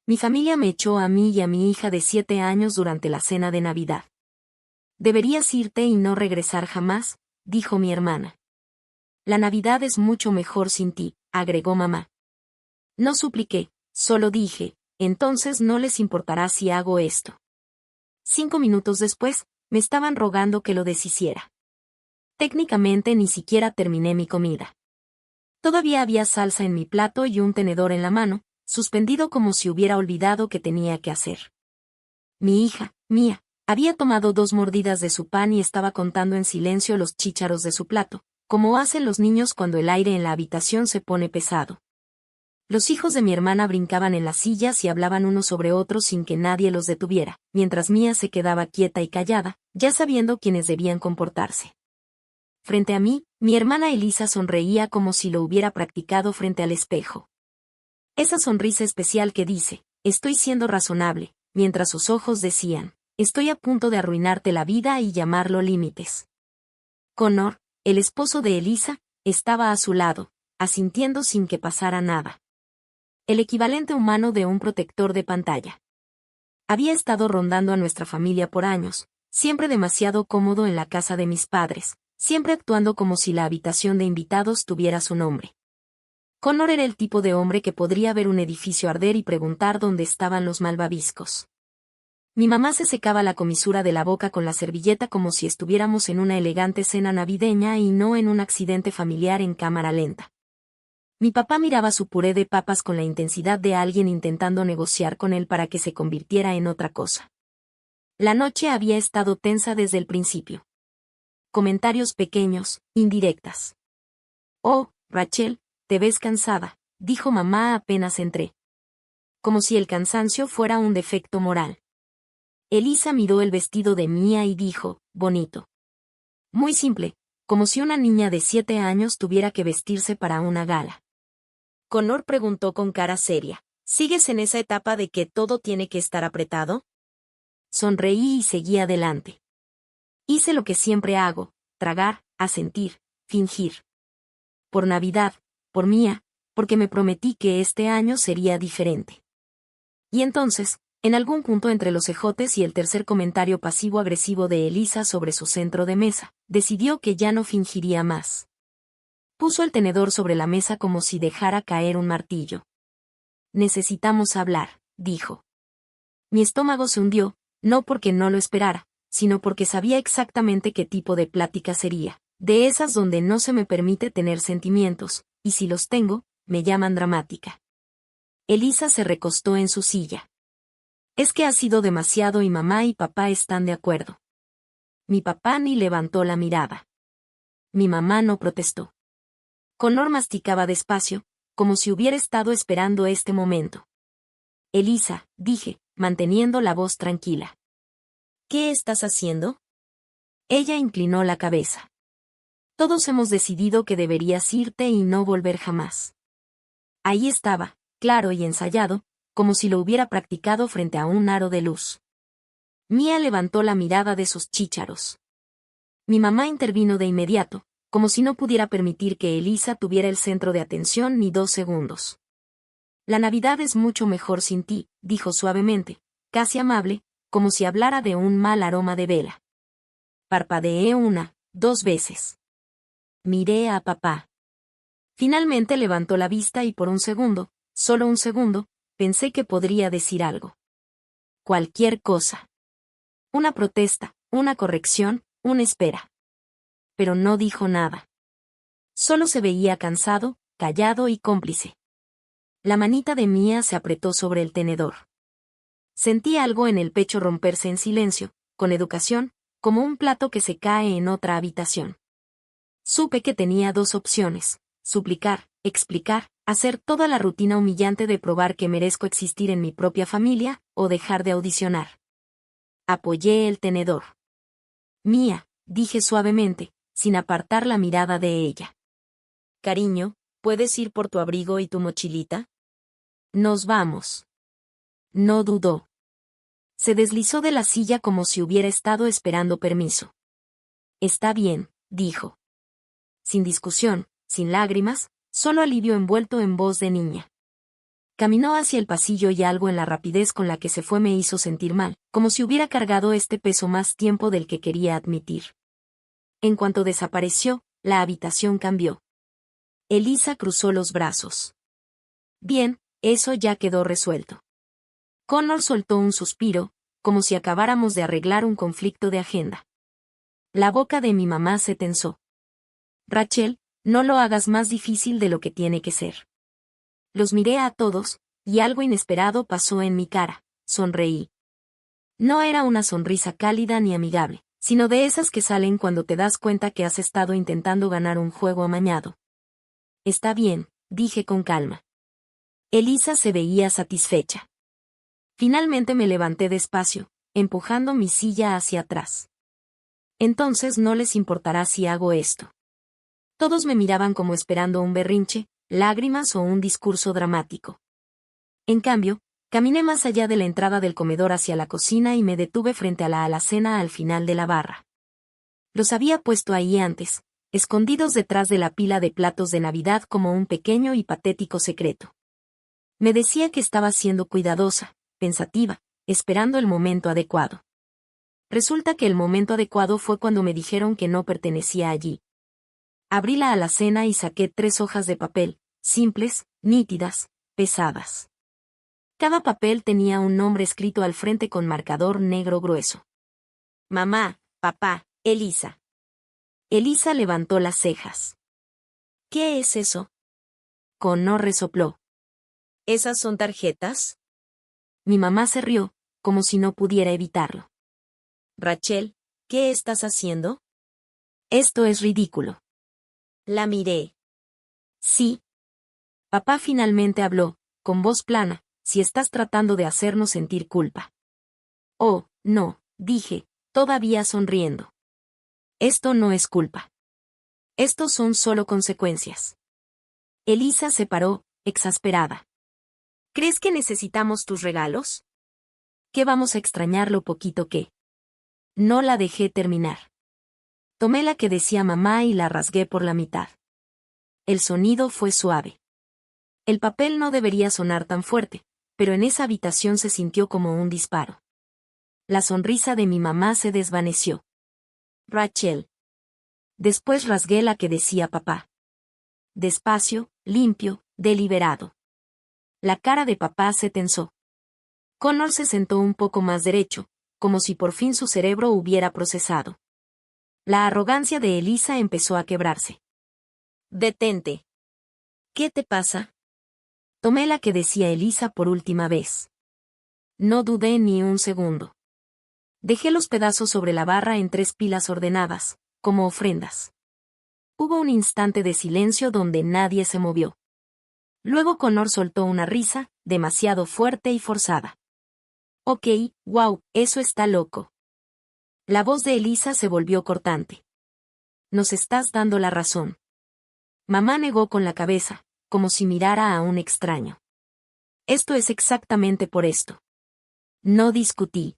Mi familia me echó a mí y a mi hija de 7 años durante la cena de Navidad. Deberías irte y no regresar jamás, dijo mi hermana. La Navidad es mucho mejor sin ti, agregó mamá. No supliqué, solo dije, entonces no les importará si hago esto. 5 minutos después, me estaban rogando que lo deshiciera. Técnicamente ni siquiera terminé mi comida. Todavía había salsa en mi plato y un tenedor en la mano, suspendido como si hubiera olvidado que tenía que hacer. Mi hija, Mía, había tomado 2 mordidas de su pan y estaba contando en silencio los chícharos de su plato, como hacen los niños cuando el aire en la habitación se pone pesado. Los hijos de mi hermana brincaban en las sillas y hablaban unos sobre otros sin que nadie los detuviera, mientras Mía se quedaba quieta y callada, ya sabiendo quiénes debían comportarse. Frente a mí, mi hermana Elisa sonreía como si lo hubiera practicado frente al espejo. Esa sonrisa especial que dice, estoy siendo razonable, mientras sus ojos decían, estoy a punto de arruinarte la vida y llamarlo límites. Connor, el esposo de Elisa, estaba a su lado, asintiendo sin que pasara nada. El equivalente humano de un protector de pantalla. Había estado rondando a nuestra familia por años, siempre demasiado cómodo en la casa de mis padres, siempre actuando como si la habitación de invitados tuviera su nombre. Connor era el tipo de hombre que podría ver un edificio arder y preguntar dónde estaban los malvaviscos. Mi mamá se secaba la comisura de la boca con la servilleta como si estuviéramos en una elegante cena navideña y no en un accidente familiar en cámara lenta. Mi papá miraba su puré de papas con la intensidad de alguien intentando negociar con él para que se convirtiera en otra cosa. La noche había estado tensa desde el principio. Comentarios pequeños, indirectas. Oh, Rachel, te ves cansada, dijo mamá apenas entré. Como si el cansancio fuera un defecto moral. Elisa miró el vestido de Mía y dijo, bonito. Muy simple, como si una niña de 7 años tuviera que vestirse para una gala. Connor preguntó con cara seria, ¿sigues en esa etapa de que todo tiene que estar apretado? Sonreí y seguí adelante. Hice lo que siempre hago, tragar, asentir, fingir. Por Navidad, por Mía, porque me prometí que este año sería diferente. Y entonces, en algún punto entre los ejotes y el tercer comentario pasivo-agresivo de Elisa sobre su centro de mesa, decidió que ya no fingiría más. Puso el tenedor sobre la mesa como si dejara caer un martillo. Necesitamos hablar, dijo. Mi estómago se hundió, no porque no lo esperara, sino porque sabía exactamente qué tipo de plática sería, de esas donde no se me permite tener sentimientos, y si los tengo, me llaman dramática. Elisa se recostó en su silla. Es que ha sido demasiado y mamá y papá están de acuerdo. Mi papá ni levantó la mirada. Mi mamá no protestó. Connor masticaba despacio, como si hubiera estado esperando este momento. Elisa, dije, manteniendo la voz tranquila. ¿Qué estás haciendo? Ella inclinó la cabeza. Todos hemos decidido que deberías irte y no volver jamás. Ahí estaba, claro y ensayado, como si lo hubiera practicado frente a un aro de luz. Mía levantó la mirada de sus chícharos. Mi mamá intervino de inmediato, como si no pudiera permitir que Elisa tuviera el centro de atención ni 2 segundos. La Navidad es mucho mejor sin ti, dijo suavemente, casi amable, como si hablara de un mal aroma de vela. Parpadeé 1, 2 veces. Miré a papá. Finalmente levantó la vista y por un segundo, solo un segundo, pensé que podría decir algo. Cualquier cosa. Una protesta, una corrección, una espera. Pero no dijo nada. Solo se veía cansado, callado y cómplice. La manita de Mía se apretó sobre el tenedor. Sentí algo en el pecho romperse en silencio, con educación, como un plato que se cae en otra habitación. Supe que tenía 2 opciones, suplicar, explicar, hacer toda la rutina humillante de probar que merezco existir en mi propia familia, o dejar de audicionar. Apoyé el tenedor. Mía, dije suavemente, sin apartar la mirada de ella. Cariño, ¿puedes ir por tu abrigo y tu mochilita? Nos vamos. No dudó. Se deslizó de la silla como si hubiera estado esperando permiso. Está bien, dijo. Sin discusión, sin lágrimas, solo alivio envuelto en voz de niña. Caminó hacia el pasillo y algo en la rapidez con la que se fue me hizo sentir mal, como si hubiera cargado este peso más tiempo del que quería admitir. En cuanto desapareció, la habitación cambió. Elisa cruzó los brazos. Bien, eso ya quedó resuelto. Connor soltó un suspiro, como si acabáramos de arreglar un conflicto de agenda. La boca de mi mamá se tensó. Rachel, no lo hagas más difícil de lo que tiene que ser. Los miré a todos, y algo inesperado pasó en mi cara. Sonreí. No era una sonrisa cálida ni amigable, sino de esas que salen cuando te das cuenta que has estado intentando ganar un juego amañado. Está bien, dije con calma. Elisa se veía satisfecha. Finalmente me levanté despacio, empujando mi silla hacia atrás. Entonces no les importará si hago esto. Todos me miraban como esperando un berrinche, lágrimas o un discurso dramático. En cambio, caminé más allá de la entrada del comedor hacia la cocina y me detuve frente a la alacena al final de la barra. Los había puesto ahí antes, escondidos detrás de la pila de platos de Navidad como un pequeño y patético secreto. Me decía que estaba siendo cuidadosa, pensativa, esperando el momento adecuado. Resulta que el momento adecuado fue cuando me dijeron que no pertenecía allí. Abrí la alacena y saqué 3 hojas de papel, simples, nítidas, pesadas. Cada papel tenía un nombre escrito al frente con marcador negro grueso. Mamá, papá, Elisa. Elisa levantó las cejas. ¿Qué es eso? Connor resopló. ¿Esas son tarjetas? Mi mamá se rió, como si no pudiera evitarlo. Rachel, ¿qué estás haciendo? Esto es ridículo. La miré. Sí. Papá finalmente habló, con voz plana, si estás tratando de hacernos sentir culpa. Oh, no, dije, todavía sonriendo. Esto no es culpa. Estos son solo consecuencias. Elisa se paró, exasperada. ¿Crees que necesitamos tus regalos? ¿Qué vamos a extrañar lo poquito que? No la dejé terminar. Tomé la que decía mamá y la rasgué por la mitad. El sonido fue suave. El papel no debería sonar tan fuerte, pero en esa habitación se sintió como un disparo. La sonrisa de mi mamá se desvaneció. Rachel. Después rasgué la que decía papá. Despacio, limpio, deliberado. La cara de papá se tensó. Connor se sentó un poco más derecho, como si por fin su cerebro hubiera procesado. La arrogancia de Elisa empezó a quebrarse. Detente. ¿Qué te pasa? Tomé la que decía Elisa por última vez. No dudé ni un segundo. Dejé los pedazos sobre la barra en 3 pilas ordenadas, como ofrendas. Hubo un instante de silencio donde nadie se movió. Luego Connor soltó una risa, demasiado fuerte y forzada. Ok, wow, eso está loco. La voz de Elisa se volvió cortante. Nos estás dando la razón. Mamá negó con la cabeza, como si mirara a un extraño. Esto es exactamente por esto. No discutí.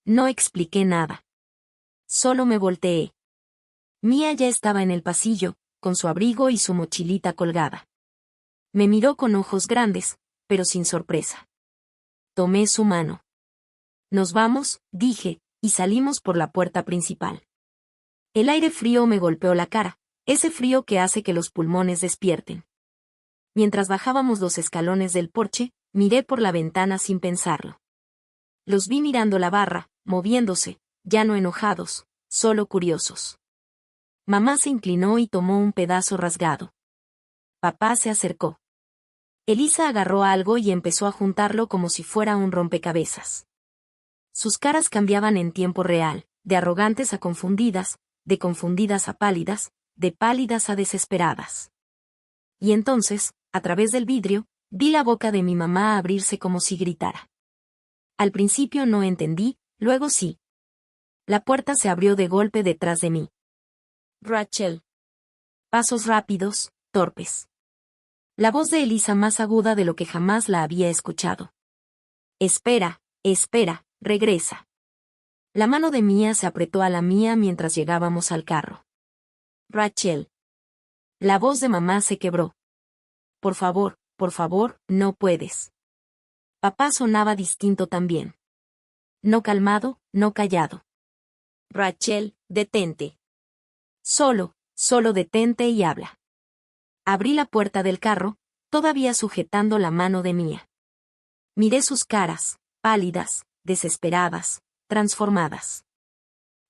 No expliqué nada. Solo me volteé. Mía ya estaba en el pasillo, con su abrigo y su mochilita colgada. Me miró con ojos grandes, pero sin sorpresa. Tomé su mano. Nos vamos, dije, y salimos por la puerta principal. El aire frío me golpeó la cara, ese frío que hace que los pulmones despierten. Mientras bajábamos los escalones del porche, miré por la ventana sin pensarlo. Los vi mirando la barra, moviéndose, ya no enojados, solo curiosos. Mamá se inclinó y tomó un pedazo rasgado. Papá se acercó. Elisa agarró algo y empezó a juntarlo como si fuera un rompecabezas. Sus caras cambiaban en tiempo real, de arrogantes a confundidas, de confundidas a pálidas, de pálidas a desesperadas. Y entonces, a través del vidrio, vi la boca de mi mamá abrirse como si gritara. Al principio no entendí, luego sí. La puerta se abrió de golpe detrás de mí. Rachel. Pasos rápidos, torpes. La voz de Elisa más aguda de lo que jamás la había escuchado. Espera, espera, regresa. La mano de Mía se apretó a la mía mientras llegábamos al carro. Rachel. La voz de mamá se quebró. Por favor, por favor, no puedes. Papá sonaba distinto también. No calmado, no callado. Rachel, detente. Solo detente y habla. Abrí la puerta del carro, todavía sujetando la mano de Mía. Miré sus caras, pálidas, desesperadas, transformadas.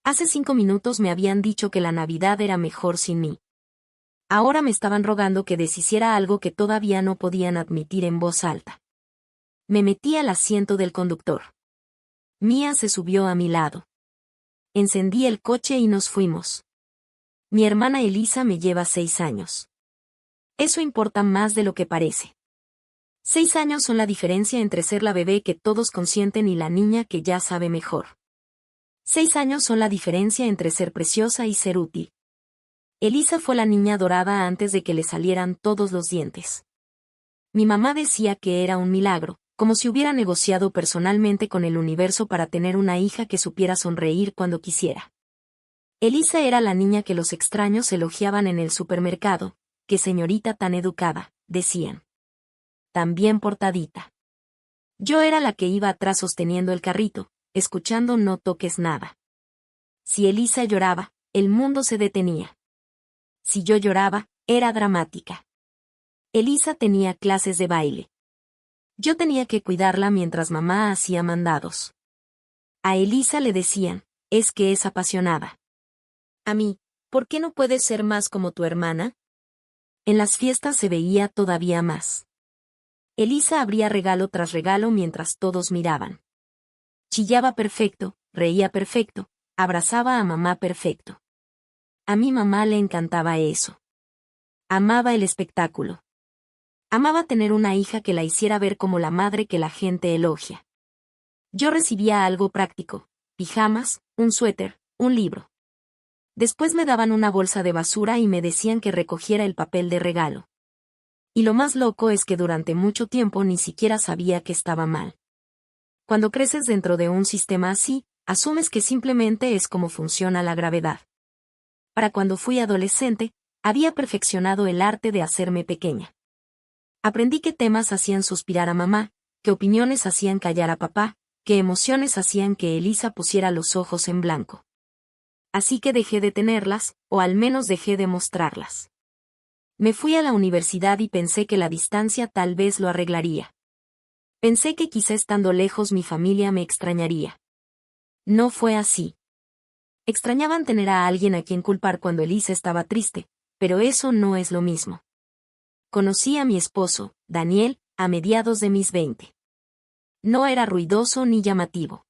Hace 5 minutos me habían dicho que la Navidad era mejor sin mí. Ahora me estaban rogando que deshiciera algo que todavía no podían admitir en voz alta. Me metí al asiento del conductor. Mía se subió a mi lado. Encendí el coche y nos fuimos. Mi hermana Elisa me lleva 6 años. Eso importa más de lo que parece. 6 años son la diferencia entre ser la bebé que todos consienten y la niña que ya sabe mejor. 6 años son la diferencia entre ser preciosa y ser útil. Elisa fue la niña dorada antes de que le salieran todos los dientes. Mi mamá decía que era un milagro, como si hubiera negociado personalmente con el universo para tener una hija que supiera sonreír cuando quisiera. Elisa era la niña que los extraños elogiaban en el supermercado, qué señorita tan educada, decían. Tan bien portadita. Yo era la que iba atrás sosteniendo el carrito, escuchando no toques nada. Si Elisa lloraba, el mundo se detenía. Si yo lloraba, era dramática. Elisa tenía clases de baile. Yo tenía que cuidarla mientras mamá hacía mandados. A Elisa le decían, es que es apasionada. A mí, ¿por qué no puedes ser más como tu hermana? En las fiestas se veía todavía más. Elisa abría regalo tras regalo mientras todos miraban. Chillaba perfecto, reía perfecto, abrazaba a mamá perfecto. A mi mamá le encantaba eso. Amaba el espectáculo. Amaba tener una hija que la hiciera ver como la madre que la gente elogia. Yo recibía algo práctico, pijamas, un suéter, un libro. Después me daban una bolsa de basura y me decían que recogiera el papel de regalo. Y lo más loco es que durante mucho tiempo ni siquiera sabía que estaba mal. Cuando creces dentro de un sistema así, asumes que simplemente es como funciona la gravedad. Para cuando fui adolescente, había perfeccionado el arte de hacerme pequeña. Aprendí qué temas hacían suspirar a mamá, qué opiniones hacían callar a papá, qué emociones hacían que Elisa pusiera los ojos en blanco. Así que dejé de tenerlas, o al menos dejé de mostrarlas. Me fui a la universidad y pensé que la distancia tal vez lo arreglaría. Pensé que quizá estando lejos mi familia me extrañaría. No fue así. Extrañaban tener a alguien a quien culpar cuando Elisa estaba triste, pero eso no es lo mismo. Conocí a mi esposo, Daniel, a mediados de mis 20. No era ruidoso ni llamativo.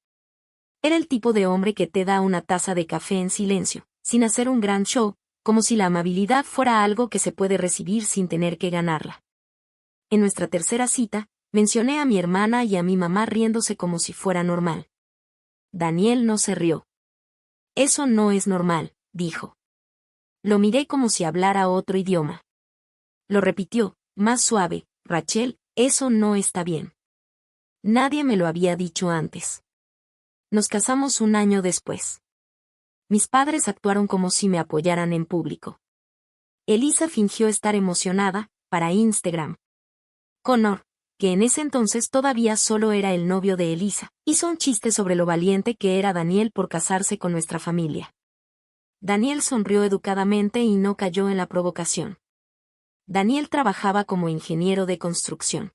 Era el tipo de hombre que te da una taza de café en silencio, sin hacer un gran show, como si la amabilidad fuera algo que se puede recibir sin tener que ganarla. En nuestra tercera cita, mencioné a mi hermana y a mi mamá riéndose como si fuera normal. Daniel no se rió. Eso no es normal, dijo. Lo miré como si hablara otro idioma. Lo repitió, más suave, Rachel, eso no está bien. Nadie me lo había dicho antes. Nos casamos un año después. Mis padres actuaron como si me apoyaran en público. Elisa fingió estar emocionada, para Instagram. Connor, que en ese entonces todavía solo era el novio de Elisa, hizo un chiste sobre lo valiente que era Daniel por casarse con nuestra familia. Daniel sonrió educadamente y no cayó en la provocación. Daniel trabajaba como ingeniero de construcción.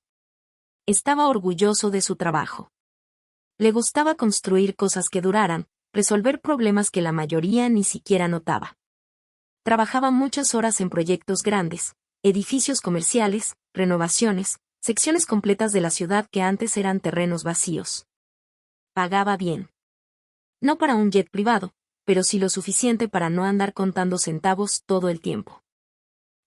Estaba orgulloso de su trabajo. Le gustaba construir cosas que duraran, resolver problemas que la mayoría ni siquiera notaba. Trabajaba muchas horas en proyectos grandes, edificios comerciales, renovaciones, secciones completas de la ciudad que antes eran terrenos vacíos. Pagaba bien. No para un jet privado, pero sí lo suficiente para no andar contando centavos todo el tiempo.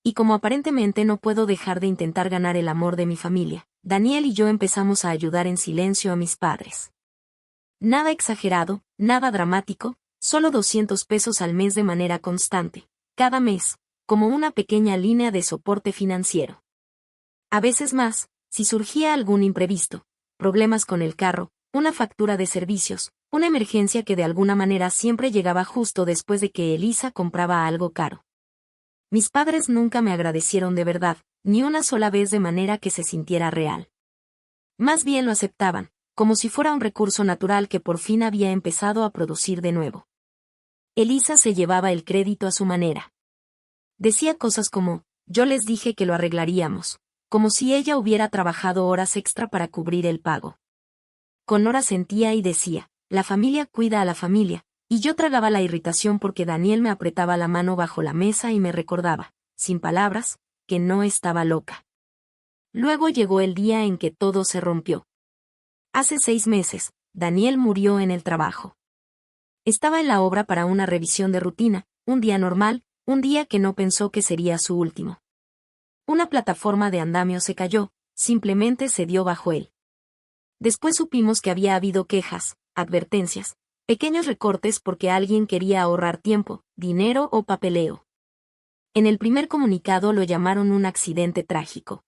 Y como aparentemente no puedo dejar de intentar ganar el amor de mi familia, Daniel y yo empezamos a ayudar en silencio a mis padres. Nada exagerado, nada dramático, solo 200 pesos al mes de manera constante, cada mes, como una pequeña línea de soporte financiero. A veces más, si surgía algún imprevisto, problemas con el carro, una factura de servicios, una emergencia que de alguna manera siempre llegaba justo después de que Elisa compraba algo caro. Mis padres nunca me agradecieron de verdad, ni una sola vez de manera que se sintiera real. Más bien lo aceptaban, como si fuera un recurso natural que por fin había empezado a producir de nuevo. Elisa se llevaba el crédito a su manera. Decía cosas como, yo les dije que lo arreglaríamos, como si ella hubiera trabajado horas extra para cubrir el pago. Connor asentía y decía, la familia cuida a la familia, y yo tragaba la irritación porque Daniel me apretaba la mano bajo la mesa y me recordaba, sin palabras, que no estaba loca. Luego llegó el día en que todo se rompió. Hace 6 meses, Daniel murió en el trabajo. Estaba en la obra para una revisión de rutina, un día normal, un día que no pensó que sería su último. Una plataforma de andamio se cayó, simplemente se dio bajo él. Después supimos que había habido quejas, advertencias, pequeños recortes porque alguien quería ahorrar tiempo, dinero o papeleo. En el primer comunicado lo llamaron un accidente trágico.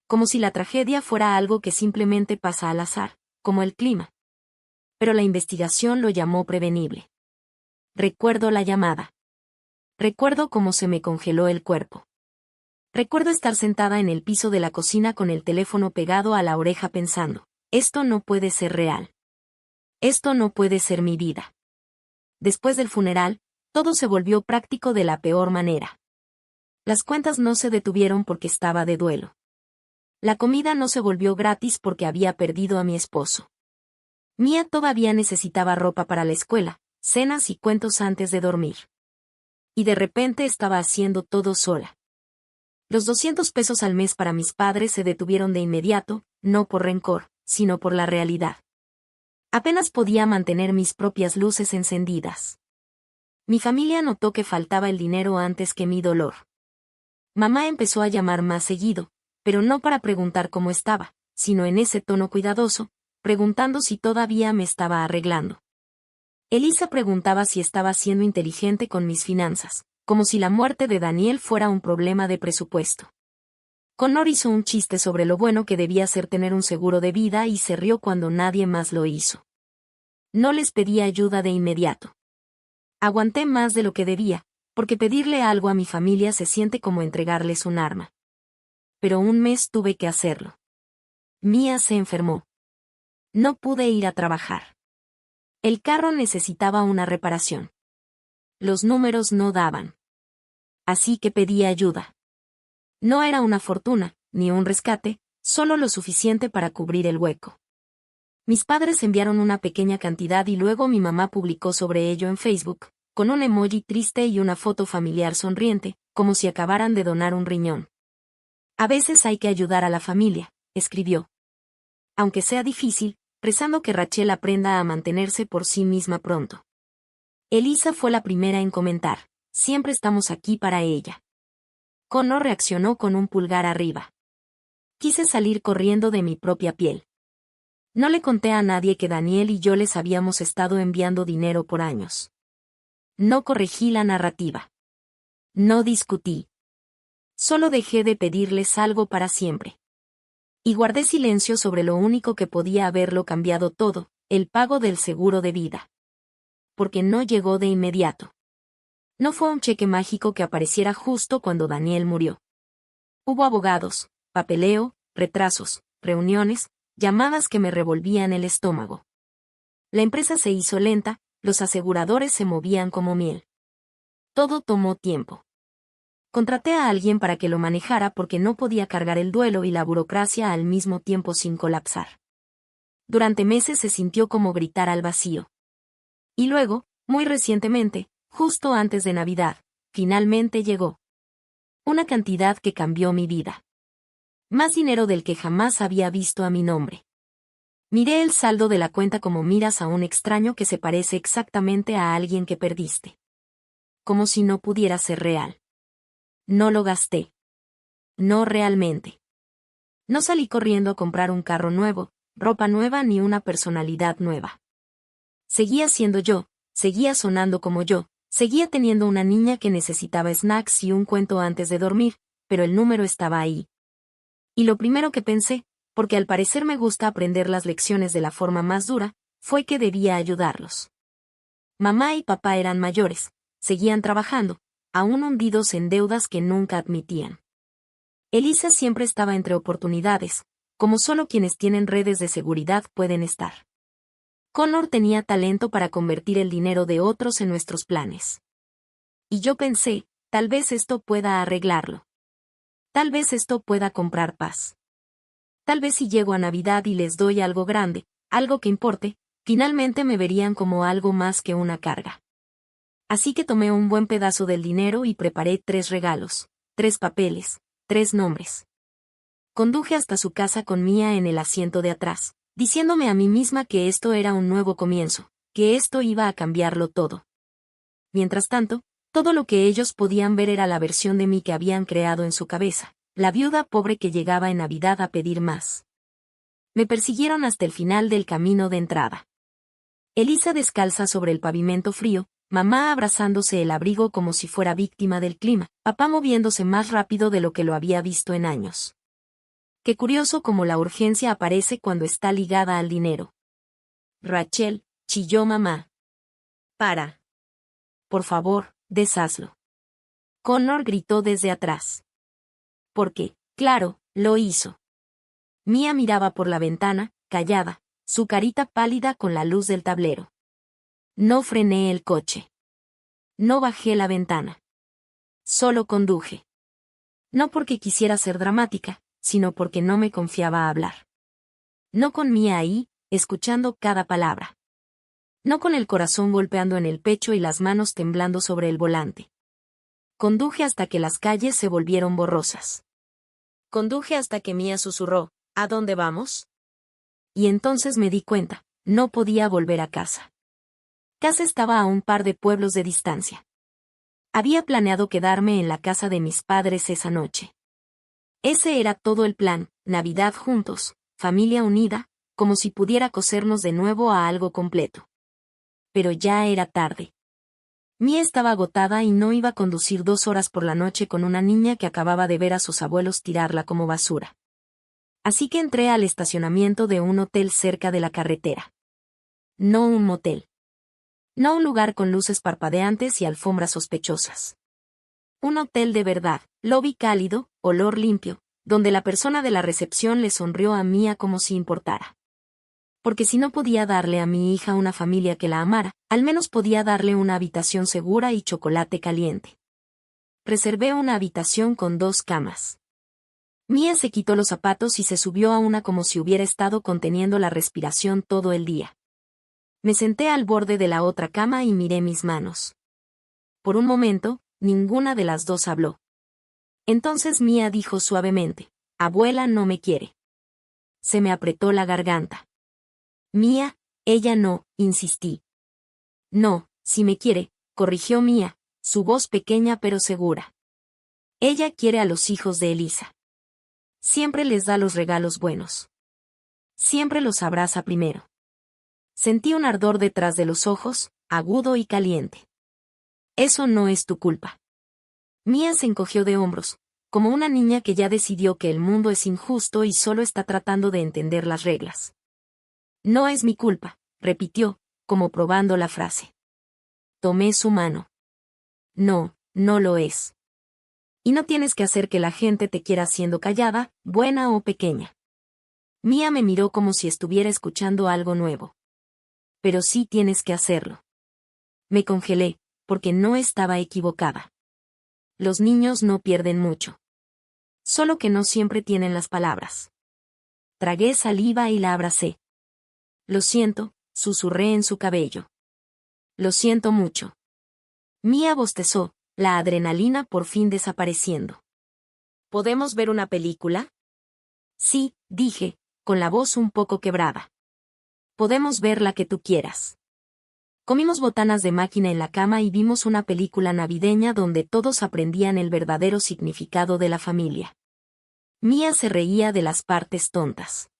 Como si la tragedia fuera algo que simplemente pasa al azar, como el clima. Pero la investigación lo llamó prevenible. Recuerdo la llamada. Recuerdo cómo se me congeló el cuerpo. Recuerdo estar sentada en el piso de la cocina con el teléfono pegado a la oreja pensando, esto no puede ser real. Esto no puede ser mi vida. Después del funeral, todo se volvió práctico de la peor manera. Las cuentas no se detuvieron porque estaba de duelo. La comida no se volvió gratis porque había perdido a mi esposo. Mía todavía necesitaba ropa para la escuela, cenas y cuentos antes de dormir. Y de repente estaba haciendo todo sola. Los 200 pesos al mes para mis padres se detuvieron de inmediato, no por rencor, sino por la realidad. Apenas podía mantener mis propias luces encendidas. Mi familia notó que faltaba el dinero antes que mi dolor. Mamá empezó a llamar más seguido, pero no para preguntar cómo estaba, sino en ese tono cuidadoso, preguntando si todavía me estaba arreglando. Elisa preguntaba si estaba siendo inteligente con mis finanzas, como si la muerte de Daniel fuera un problema de presupuesto. Connor hizo un chiste sobre lo bueno que debía ser tener un seguro de vida y se rió cuando nadie más lo hizo. No les pedí ayuda de inmediato. Aguanté más de lo que debía, porque pedirle algo a mi familia se siente como entregarles un arma. Pero un mes tuve que hacerlo. Mía se enfermó. No pude ir a trabajar. El carro necesitaba una reparación. Los números no daban. Así que pedí ayuda. No era una fortuna, ni un rescate, solo lo suficiente para cubrir el hueco. Mis padres enviaron una pequeña cantidad y luego mi mamá publicó sobre ello en Facebook, con un emoji triste y una foto familiar sonriente, como si acabaran de donar un riñón. A veces hay que ayudar a la familia, escribió. Aunque sea difícil, rezando que Rachel aprenda a mantenerse por sí misma pronto. Elisa fue la primera en comentar, siempre estamos aquí para ella. Connor reaccionó con un pulgar arriba. Quise salir corriendo de mi propia piel. No le conté a nadie que Daniel y yo les habíamos estado enviando dinero por años. No corregí la narrativa. No discutí. Solo dejé de pedirles algo para siempre. Y guardé silencio sobre lo único que podía haberlo cambiado todo, el pago del seguro de vida. Porque no llegó de inmediato. No fue un cheque mágico que apareciera justo cuando Daniel murió. Hubo abogados, papeleo, retrasos, reuniones, llamadas que me revolvían el estómago. La empresa se hizo lenta, los aseguradores se movían como miel. Todo tomó tiempo. Contraté a alguien para que lo manejara porque no podía cargar el duelo y la burocracia al mismo tiempo sin colapsar. Durante meses se sintió como gritar al vacío. Y luego, muy recientemente, justo antes de Navidad, finalmente llegó. Una cantidad que cambió mi vida. Más dinero del que jamás había visto a mi nombre. Miré el saldo de la cuenta como miras a un extraño que se parece exactamente a alguien que perdiste. Como si no pudiera ser real. No lo gasté. No realmente. No salí corriendo a comprar un carro nuevo, ropa nueva ni una personalidad nueva. Seguía siendo yo, seguía sonando como yo, seguía teniendo una niña que necesitaba snacks y un cuento antes de dormir, pero el número estaba ahí. Y lo primero que pensé, porque al parecer me gusta aprender las lecciones de la forma más dura, fue que debía ayudarlos. Mamá y papá eran mayores, seguían trabajando, aún hundidos en deudas que nunca admitían. Elisa siempre estaba entre oportunidades, como solo quienes tienen redes de seguridad pueden estar. Connor tenía talento para convertir el dinero de otros en nuestros planes. Y yo pensé, tal vez esto pueda arreglarlo. Tal vez esto pueda comprar paz. Tal vez si llego a Navidad y les doy algo grande, algo que importe, finalmente me verían como algo más que una carga. Así que tomé un buen pedazo del dinero y preparé 3 regalos, 3 papeles, 3 nombres. Conduje hasta su casa con Mia en el asiento de atrás, diciéndome a mí misma que esto era un nuevo comienzo, que esto iba a cambiarlo todo. Mientras tanto, todo lo que ellos podían ver era la versión de mí que habían creado en su cabeza, la viuda pobre que llegaba en Navidad a pedir más. Me persiguieron hasta el final del camino de entrada. Elisa descalza sobre el pavimento frío, mamá abrazándose el abrigo como si fuera víctima del clima, papá moviéndose más rápido de lo que lo había visto en años. Qué curioso cómo la urgencia aparece cuando está ligada al dinero. Rachel, chilló mamá. Para. Por favor, deshazlo. Connor gritó desde atrás. Porque, claro, lo hizo. Mia miraba por la ventana, callada, su carita pálida con la luz del tablero. No frené el coche. No bajé la ventana. Solo conduje. No porque quisiera ser dramática, sino porque no me confiaba hablar. No con Mia ahí, escuchando cada palabra. No con el corazón golpeando en el pecho y las manos temblando sobre el volante. Conduje hasta que las calles se volvieron borrosas. Conduje hasta que Mia susurró, ¿a dónde vamos? Y entonces me di cuenta, no podía volver a casa. Casa estaba a un par de pueblos de distancia. Había planeado quedarme en la casa de mis padres esa noche. Ese era todo el plan, Navidad juntos, familia unida, como si pudiera cosernos de nuevo a algo completo. Pero ya era tarde. Mia estaba agotada y no iba a conducir 2 horas por la noche con una niña que acababa de ver a sus abuelos tirarla como basura. Así que entré al estacionamiento de un hotel cerca de la carretera. No un motel. No un lugar con luces parpadeantes y alfombras sospechosas. Un hotel de verdad, lobby cálido, olor limpio, donde la persona de la recepción le sonrió a Mia como si importara. Porque si no podía darle a mi hija una familia que la amara, al menos podía darle una habitación segura y chocolate caliente. Reservé una habitación con 2 camas. Mia se quitó los zapatos y se subió a una como si hubiera estado conteniendo la respiración todo el día. Me senté al borde de la otra cama y miré mis manos. Por un momento, ninguna de las dos habló. Entonces Mia dijo suavemente, «Abuela no me quiere». Se me apretó la garganta. «Mia, ella no», insistí. «No, si me quiere», corrigió Mia, su voz pequeña pero segura. «Ella quiere a los hijos de Elisa. Siempre les da los regalos buenos. Siempre los abraza primero». Sentí un ardor detrás de los ojos, agudo y caliente. «Eso no es tu culpa». Mia se encogió de hombros, como una niña que ya decidió que el mundo es injusto y solo está tratando de entender las reglas. «No es mi culpa», repitió, como probando la frase. Tomé su mano. «No, no lo es. Y no tienes que hacer que la gente te quiera siendo callada, buena o pequeña». Mia me miró como si estuviera escuchando algo nuevo. «Pero sí tienes que hacerlo». Me congelé, porque no estaba equivocada. Los niños no pierden mucho. Solo que no siempre tienen las palabras. Tragué saliva y la abracé. «Lo siento», susurré en su cabello. «Lo siento mucho». Mia bostezó, la adrenalina por fin desapareciendo. «¿Podemos ver una película?» «Sí», dije, con la voz un poco quebrada. «Podemos ver la que tú quieras». Comimos botanas de máquina en la cama y vimos una película navideña donde todos aprendían el verdadero significado de la familia. Mia se reía de las partes tontas.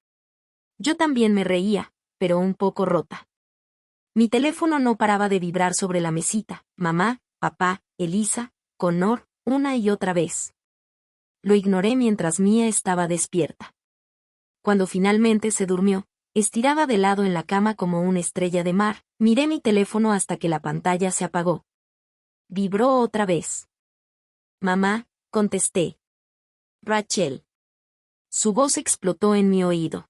Yo también me reía, pero un poco rota. Mi teléfono no paraba de vibrar sobre la mesita, mamá, papá, Elisa, Connor, una y otra vez. Lo ignoré mientras Mia estaba despierta. Cuando finalmente se durmió, estiraba de lado en la cama como una estrella de mar, miré mi teléfono hasta que la pantalla se apagó. Vibró otra vez. «Mamá», contesté. Rachel. Su voz explotó en mi oído.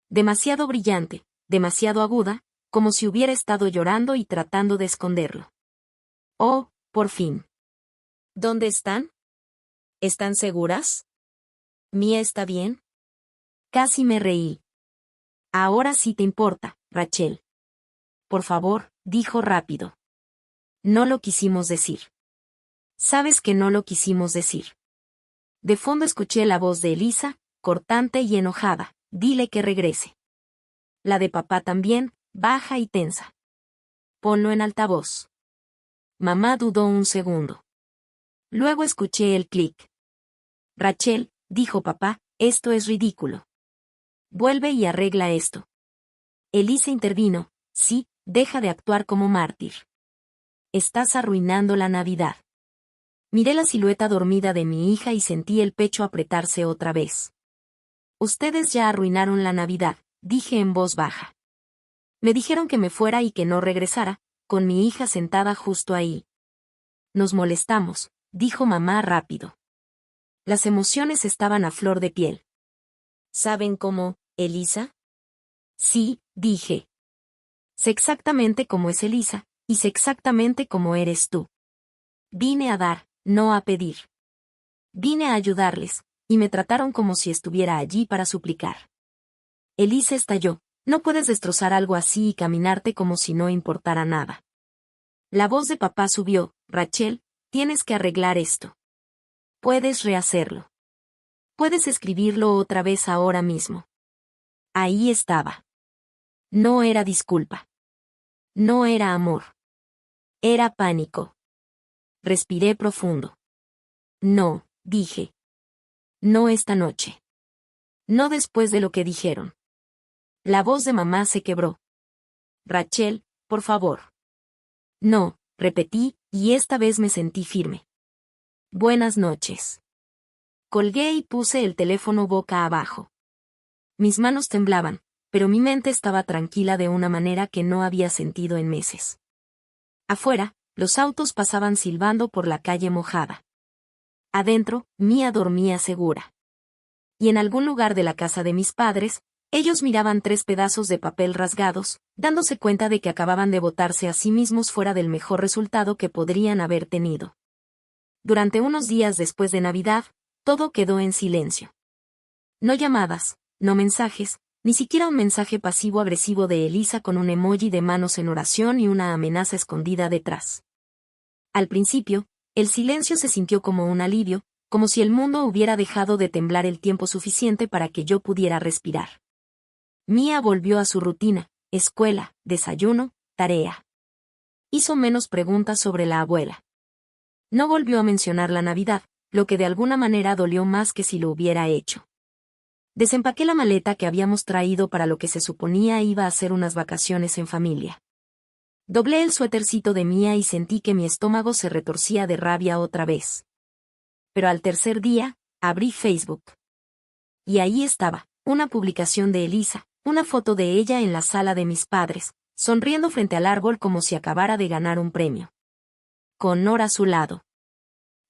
Demasiado brillante, demasiado aguda, como si hubiera estado llorando y tratando de esconderlo. Oh, por fin. ¿Dónde están? ¿Están seguras? ¿Mía está bien? Casi me reí. Ahora sí te importa, Rachel. Por favor, dijo rápido. No lo quisimos decir. Sabes que no lo quisimos decir. De fondo escuché la voz de Elisa, cortante y enojada. Dile que regrese. La de papá también, baja y tensa. Ponlo en altavoz. Mamá dudó un segundo. Luego escuché el clic. Rachel, dijo papá, esto es ridículo. Vuelve y arregla esto. Elisa intervino, sí, deja de actuar como mártir. Estás arruinando la Navidad. Miré la silueta dormida de mi hija y sentí el pecho apretarse otra vez. Ustedes ya arruinaron la Navidad, dije en voz baja. Me dijeron que me fuera y que no regresara, con mi hija sentada justo ahí. Nos molestamos, dijo mamá rápido. Las emociones estaban a flor de piel. ¿Saben cómo, Elisa? Sí, dije. Sé exactamente cómo es Elisa, y sé exactamente cómo eres tú. Vine a dar, no a pedir. Vine a ayudarles, y me trataron como si estuviera allí para suplicar. Elisa estalló, no puedes destrozar algo así y caminarte como si no importara nada. La voz de papá subió, Rachel, tienes que arreglar esto. Puedes rehacerlo. Puedes escribirlo otra vez ahora mismo. Ahí estaba. No era disculpa. No era amor. Era pánico. Respiré profundo. No, dije. No esta noche. No después de lo que dijeron. La voz de mamá se quebró. Rachel, por favor. No, repetí, y esta vez me sentí firme. Buenas noches. Colgué y puse el teléfono boca abajo. Mis manos temblaban, pero mi mente estaba tranquila de una manera que no había sentido en meses. Afuera, los autos pasaban silbando por la calle mojada. Adentro, Mía dormía segura. Y en algún lugar de la casa de mis padres, ellos miraban 3 pedazos de papel rasgados, dándose cuenta de que acababan de botarse a sí mismos fuera del mejor resultado que podrían haber tenido. Durante unos días después de Navidad, todo quedó en silencio. No llamadas, no mensajes, ni siquiera un mensaje pasivo-agresivo de Elisa con un emoji de manos en oración y una amenaza escondida detrás. Al principio, el silencio se sintió como un alivio, como si el mundo hubiera dejado de temblar el tiempo suficiente para que yo pudiera respirar. Mía volvió a su rutina, escuela, desayuno, tarea. Hizo menos preguntas sobre la abuela. No volvió a mencionar la Navidad, lo que de alguna manera dolió más que si lo hubiera hecho. Desempaqué la maleta que habíamos traído para lo que se suponía iba a ser unas vacaciones en familia. Doblé el suétercito de Mía y sentí que mi estómago se retorcía de rabia otra vez. Pero al tercer día, abrí Facebook. Y ahí estaba, una publicación de Elisa, una foto de ella en la sala de mis padres, sonriendo frente al árbol como si acabara de ganar un premio. Con Nora a su lado.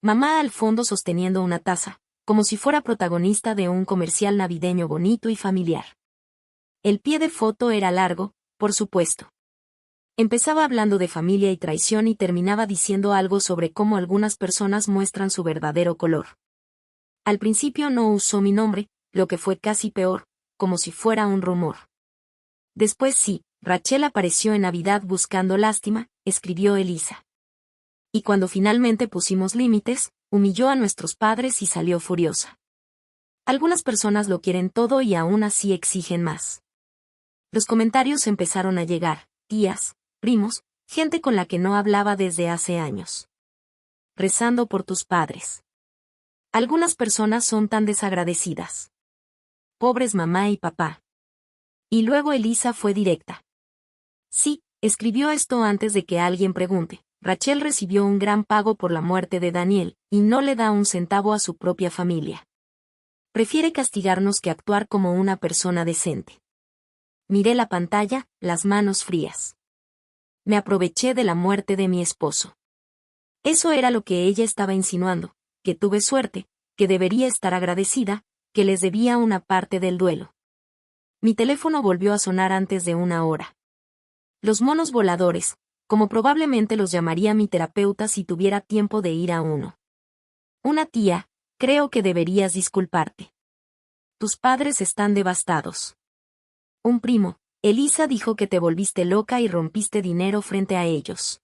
Mamá al fondo sosteniendo una taza, como si fuera protagonista de un comercial navideño bonito y familiar. El pie de foto era largo, por supuesto. Empezaba hablando de familia y traición y terminaba diciendo algo sobre cómo algunas personas muestran su verdadero color. Al principio no usó mi nombre, lo que fue casi peor, como si fuera un rumor. Después sí, Rachel apareció en Navidad buscando lástima, escribió Elisa. Y cuando finalmente pusimos límites, humilló a nuestros padres y salió furiosa. Algunas personas lo quieren todo y aún así exigen más. Los comentarios empezaron a llegar, tías, primos, gente con la que no hablaba desde hace años. Rezando por tus padres. Algunas personas son tan desagradecidas. Pobres mamá y papá. Y luego Elisa fue directa. Sí, escribió esto antes de que alguien pregunte. Rachel recibió un gran pago por la muerte de Daniel, y no le da un centavo a su propia familia. Prefiere castigarnos que actuar como una persona decente. Miré la pantalla, las manos frías. Me aproveché de la muerte de mi esposo. Eso era lo que ella estaba insinuando, que tuve suerte, que debería estar agradecida, que les debía una parte del duelo. Mi teléfono volvió a sonar antes de una hora. Los monos voladores, como probablemente los llamaría mi terapeuta si tuviera tiempo de ir a uno. Una tía, creo que deberías disculparte. Tus padres están devastados. Un primo, Elisa dijo que te volviste loca y rompiste dinero frente a ellos.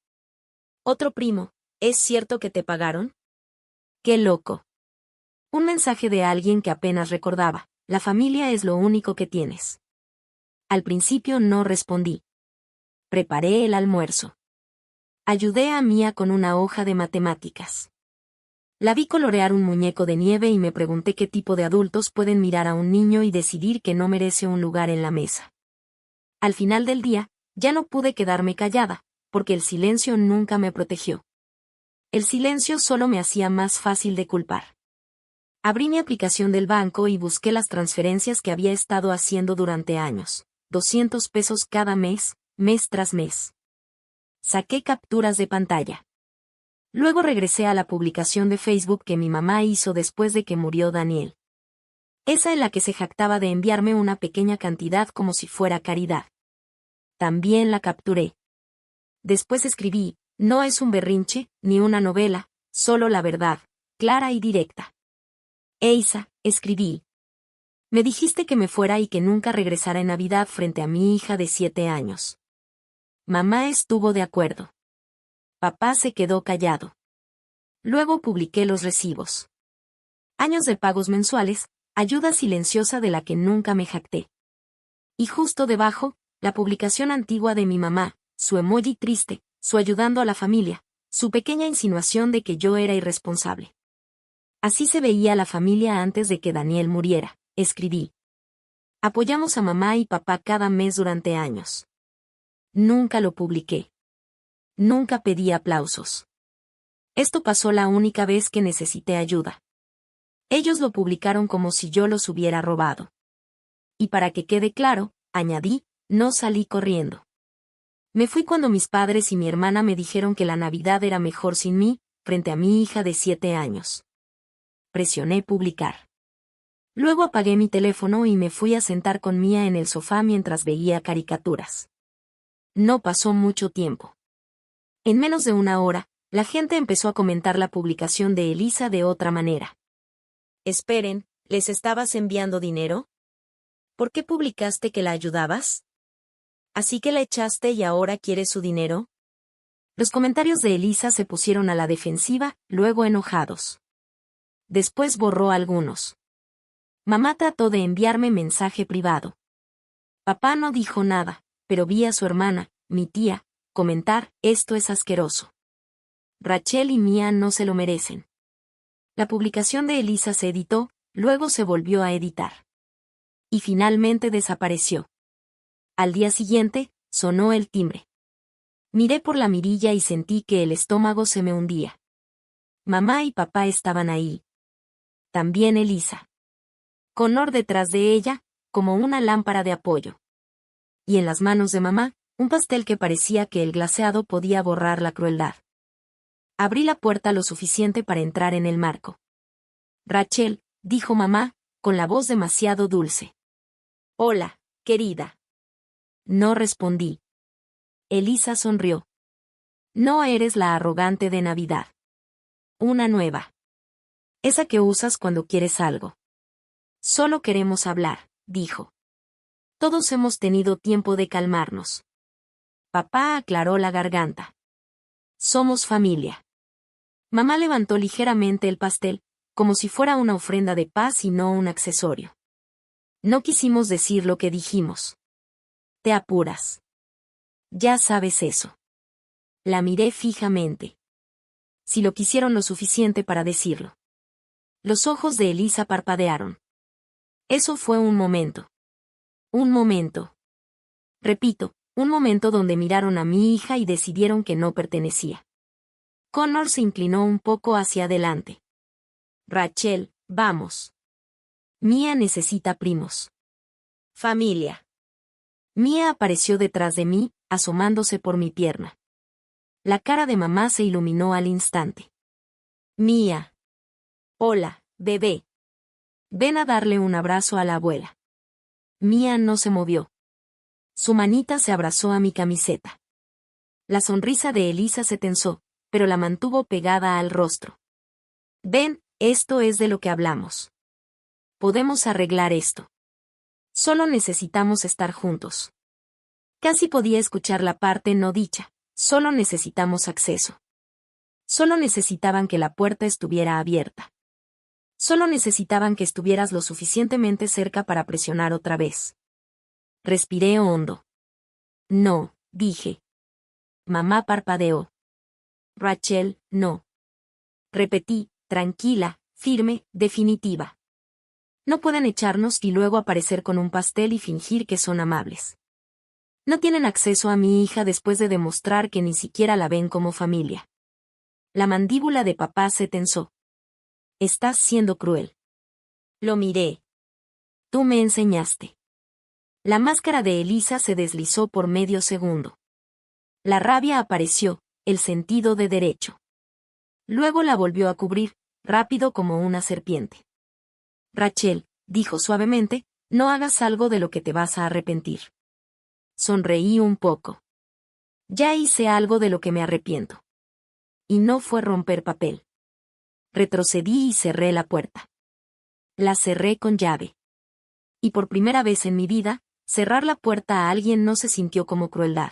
Otro primo, ¿es cierto que te pagaron? ¡Qué loco! Un mensaje de alguien que apenas recordaba, la familia es lo único que tienes. Al principio no respondí. Preparé el almuerzo. Ayudé a Mía con una hoja de matemáticas. La vi colorear un muñeco de nieve y me pregunté qué tipo de adultos pueden mirar a un niño y decidir que no merece un lugar en la mesa. Al final del día, ya no pude quedarme callada, porque el silencio nunca me protegió. El silencio solo me hacía más fácil de culpar. Abrí mi aplicación del banco y busqué las transferencias que había estado haciendo durante años. 200 pesos cada mes, mes tras mes. Saqué capturas de pantalla. Luego regresé a la publicación de Facebook que mi mamá hizo después de que murió Daniel. Esa en la que se jactaba de enviarme una pequeña cantidad como si fuera caridad. También la capturé. Después escribí, no es un berrinche, ni una novela, solo la verdad, clara y directa. Eisa, escribí. Me dijiste que me fuera y que nunca regresara en Navidad frente a mi hija de 7 años. Mamá estuvo de acuerdo. Papá se quedó callado. Luego publiqué los recibos. Años de pagos mensuales, ayuda silenciosa de la que nunca me jacté. Y justo debajo, la publicación antigua de mi mamá, su emoji triste, su ayudando a la familia, su pequeña insinuación de que yo era irresponsable. Así se veía la familia antes de que Daniel muriera, escribí. Apoyamos a mamá y papá cada mes durante años. Nunca lo publiqué. Nunca pedí aplausos. Esto pasó la única vez que necesité ayuda. Ellos lo publicaron como si yo los hubiera robado. Y para que quede claro, añadí, no salí corriendo. Me fui cuando mis padres y mi hermana me dijeron que la Navidad era mejor sin mí, frente a mi hija de 7 años. Presioné publicar. Luego apagué mi teléfono y me fui a sentar con Mía en el sofá mientras veía caricaturas. No pasó mucho tiempo. En menos de una hora, la gente empezó a comentar la publicación de Elisa de otra manera. Esperen, ¿les estabas enviando dinero? ¿Por qué publicaste que la ayudabas? ¿Así que la echaste y ahora quieres su dinero? Los comentarios de Elisa se pusieron a la defensiva, luego enojados. Después borró algunos. Mamá trató de enviarme mensaje privado. Papá no dijo nada, pero vi a su hermana, mi tía, comentar, esto es asqueroso. Rachel y Mía no se lo merecen. La publicación de Elisa se editó, luego se volvió a editar. Y finalmente desapareció. Al día siguiente, sonó el timbre. Miré por la mirilla y sentí que el estómago se me hundía. Mamá y papá estaban ahí. También Elisa. Connor detrás de ella, como una lámpara de apoyo. Y en las manos de mamá, un pastel que parecía que el glaseado podía borrar la crueldad. Abrí la puerta lo suficiente para entrar en el marco. Rachel, dijo mamá, con la voz demasiado dulce. Hola, querida. No respondí. Elisa sonrió. No eres la arrogante de Navidad. Una nueva. Esa que usas cuando quieres algo. Solo queremos hablar, dijo. Todos hemos tenido tiempo de calmarnos. Papá aclaró la garganta. Somos familia. Mamá levantó ligeramente el pastel, como si fuera una ofrenda de paz y no un accesorio. No quisimos decir lo que dijimos. Te apuras. Ya sabes eso. La miré fijamente. Si lo quisieron lo suficiente para decirlo. Los ojos de Elisa parpadearon. Eso fue un momento. Un momento. Repito, un momento donde miraron a mi hija y decidieron que no pertenecía. Connor se inclinó un poco hacia adelante. Rachel, vamos. Mía necesita primos. Familia. Mía apareció detrás de mí, asomándose por mi pierna. La cara de mamá se iluminó al instante. Mía. Hola, bebé. Ven a darle un abrazo a la abuela. Mía no se movió. Su manita se abrazó a mi camiseta. La sonrisa de Elisa se tensó, pero la mantuvo pegada al rostro. Ven, esto es de lo que hablamos. Podemos arreglar esto. Solo necesitamos estar juntos. Casi podía escuchar la parte no dicha. Solo necesitamos acceso. Solo necesitaban que la puerta estuviera abierta. Solo necesitaban que estuvieras lo suficientemente cerca para presionar otra vez. Respiré hondo. No, dije. Mamá parpadeó. Rachel, no. Repetí, tranquila, firme, definitiva. No pueden echarnos y luego aparecer con un pastel y fingir que son amables. No tienen acceso a mi hija después de demostrar que ni siquiera la ven como familia. La mandíbula de papá se tensó. Estás siendo cruel. Lo miré. Tú me enseñaste. La máscara de Elisa se deslizó por medio segundo. La rabia apareció, el sentido de derecho. Luego la volvió a cubrir, rápido como una serpiente. Rachel, dijo suavemente, no hagas algo de lo que te vas a arrepentir. Sonreí un poco. Ya hice algo de lo que me arrepiento. Y no fue romper papel. Retrocedí y cerré la puerta. La cerré con llave. Y por primera vez en mi vida, cerrar la puerta a alguien no se sintió como crueldad.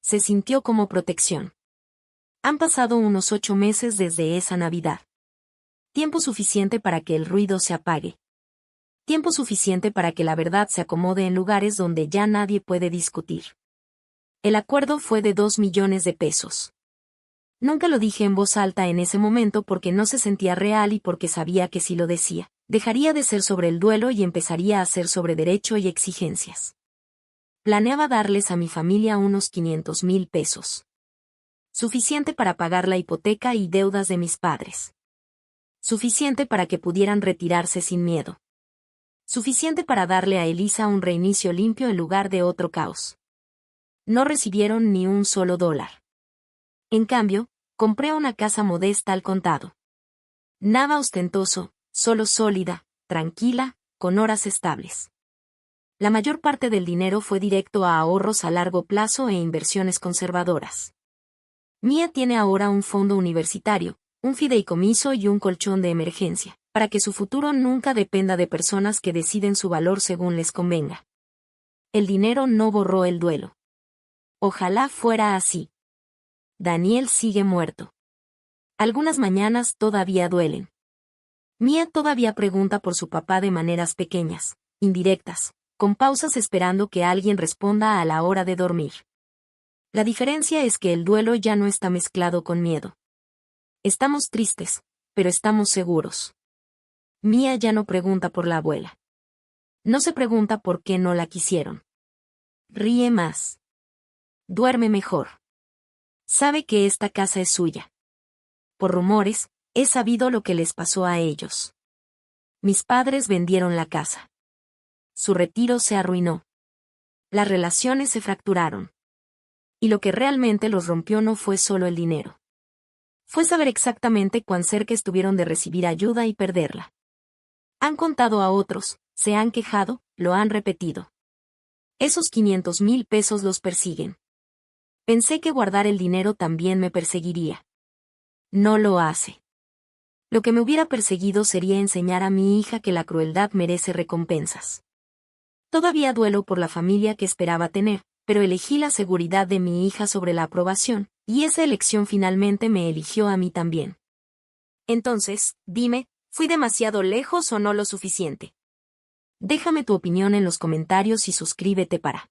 Se sintió como protección. Han pasado unos 8 meses desde esa Navidad. Tiempo suficiente para que el ruido se apague. Tiempo suficiente para que la verdad se acomode en lugares donde ya nadie puede discutir. El acuerdo fue de 2 millones de pesos. Nunca lo dije en voz alta en ese momento porque no se sentía real y porque sabía que si lo decía, dejaría de ser sobre el duelo y empezaría a ser sobre derecho y exigencias. Planeaba darles a mi familia unos 500,000 pesos. Suficiente para pagar la hipoteca y deudas de mis padres. Suficiente para que pudieran retirarse sin miedo. Suficiente para darle a Elisa un reinicio limpio en lugar de otro caos. No recibieron ni un solo dólar. En cambio, compré una casa modesta al contado. Nada ostentoso, solo sólida, tranquila, con horas estables. La mayor parte del dinero fue directo a ahorros a largo plazo e inversiones conservadoras. Mía tiene ahora un fondo universitario, un fideicomiso y un colchón de emergencia, para que su futuro nunca dependa de personas que deciden su valor según les convenga. El dinero no borró el duelo. Ojalá fuera así. Daniel sigue muerto. Algunas mañanas todavía duelen. Mía todavía pregunta por su papá de maneras pequeñas, indirectas, con pausas esperando que alguien responda a la hora de dormir. La diferencia es que el duelo ya no está mezclado con miedo. Estamos tristes, pero estamos seguros. Mía ya no pregunta por la abuela. No se pregunta por qué no la quisieron. Ríe más. Duerme mejor. Sabe que esta casa es suya. Por rumores, he sabido lo que les pasó a ellos. Mis padres vendieron la casa. Su retiro se arruinó. Las relaciones se fracturaron. Y lo que realmente los rompió no fue solo el dinero. Fue saber exactamente cuán cerca estuvieron de recibir ayuda y perderla. Han contado a otros, se han quejado, lo han repetido. Esos 500,000 pesos los persiguen. Pensé que guardar el dinero también me perseguiría. No lo hace. Lo que me hubiera perseguido sería enseñar a mi hija que la crueldad merece recompensas. Todavía duelo por la familia que esperaba tener, pero elegí la seguridad de mi hija sobre la aprobación, y esa elección finalmente me eligió a mí también. Entonces, dime, ¿fui demasiado lejos o no lo suficiente? Déjame tu opinión en los comentarios y suscríbete para